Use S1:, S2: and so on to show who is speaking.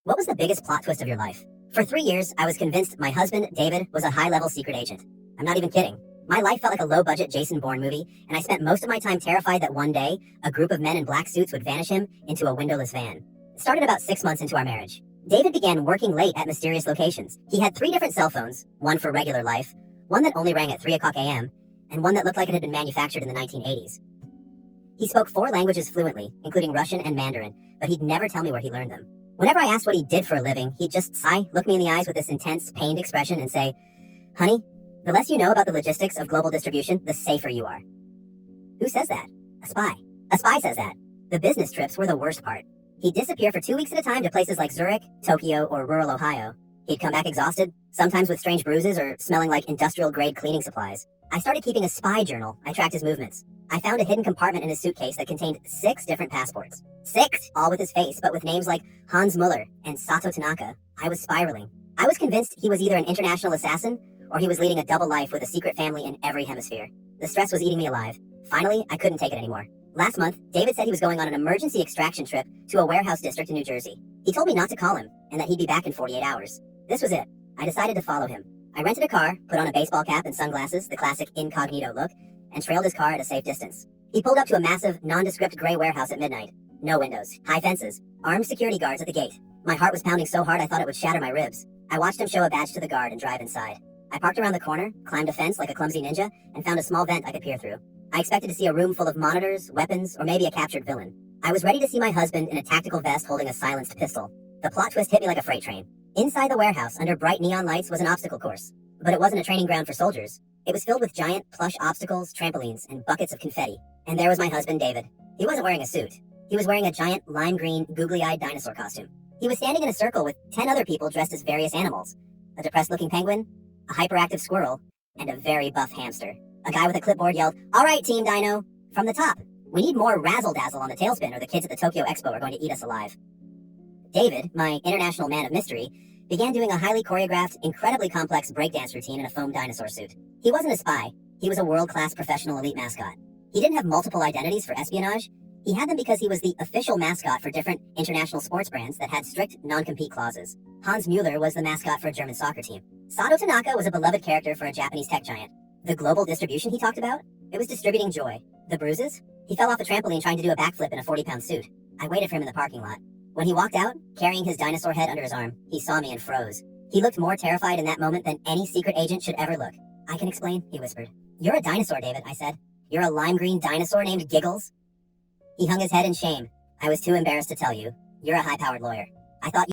S1: What was the biggest plot twist of your life? For 3 years, I was convinced my husband, David, was a high-level secret agent. I'm not even kidding. My life felt like a low-budget Jason Bourne movie, and I spent most of my time terrified that one day, a group of men in black suits would vanish him into a windowless van. It started about 6 months into our marriage. David began working late at mysterious locations. He had 3 different cell phones, one for regular life, one that only rang at 3 o'clock a.m., and one that looked like it had been manufactured in the 1980s. He spoke 4 languages fluently, including Russian and Mandarin, but he'd never tell me where he learned them. Whenever I asked what he did for a living, he'd just sigh, look me in the eyes with this intense, pained expression and say, "Honey, the less you know about the logistics of global distribution, the safer you are." Who says that? A spy. A spy says that. The business trips were the worst part. He'd disappear for 2 weeks at a time to places like Zurich, Tokyo, or rural Ohio. He'd come back exhausted, sometimes with strange bruises or smelling like industrial-grade cleaning supplies. I started keeping a spy journal. I tracked his movements. I found a hidden compartment in his suitcase that contained 6 different passports. 6! All with his face, but with names like Hans Muller and Sato Tanaka. I was spiraling. I was convinced he was either an international assassin, or he was leading a double life with a secret family in every hemisphere. The stress was eating me alive. Finally, I couldn't take it anymore. Last month, David said he was going on an emergency extraction trip to a warehouse district in New Jersey. He told me not to call him, and that he'd be back in 48 hours. This was it. I decided to follow him. I rented a car, put on a baseball cap and sunglasses, the classic incognito look, and trailed his car at a safe distance. He pulled up to a massive, nondescript gray warehouse at midnight. No windows, high fences, armed security guards at the gate. My heart was pounding so hard I thought it would shatter my ribs. I watched him show a badge to the guard and drive inside. I parked around the corner, climbed a fence like a clumsy ninja, and found a small vent I could peer through. I expected to see a room full of monitors, weapons, or maybe a captured villain. I was ready to see my husband in a tactical vest holding a silenced pistol. The plot twist hit me like a freight train. Inside the warehouse, under bright neon lights, was an obstacle course. But it wasn't a training ground for soldiers. It was filled with giant, plush obstacles, trampolines, and buckets of confetti. And there was my husband, David. He wasn't wearing a suit. He was wearing a giant, lime green, googly-eyed dinosaur costume. He was standing in a circle with 10 other people dressed as various animals. A depressed-looking penguin, a hyperactive squirrel, and a very buff hamster. A guy with a clipboard yelled, "All right, Team Dino!" from the top. "We need more razzle-dazzle on the tailspin or the kids at the Tokyo Expo are going to eat us alive." David, my international man of mystery, began doing a highly choreographed, incredibly complex breakdance routine in a foam dinosaur suit. He wasn't a spy. He was a world-class professional elite mascot. He didn't have multiple identities for espionage. He had them because he was the official mascot for different international sports brands that had strict non-compete clauses. Hans Mueller was the mascot for a German soccer team. Sato Tanaka was a beloved character for a Japanese tech giant. The global distribution he talked about? It was distributing joy. The bruises? He fell off a trampoline trying to do a backflip in a 40-pound suit. I waited for him in the parking lot. When he walked out, carrying his dinosaur head under his arm, he saw me and froze. He looked more terrified in that moment than any secret agent should ever look. "I can explain," he whispered. "You're a dinosaur, David," I said. "You're a lime green dinosaur named Giggles?" He hung his head in shame. "I was too embarrassed to tell you. You're a high-powered lawyer. I thought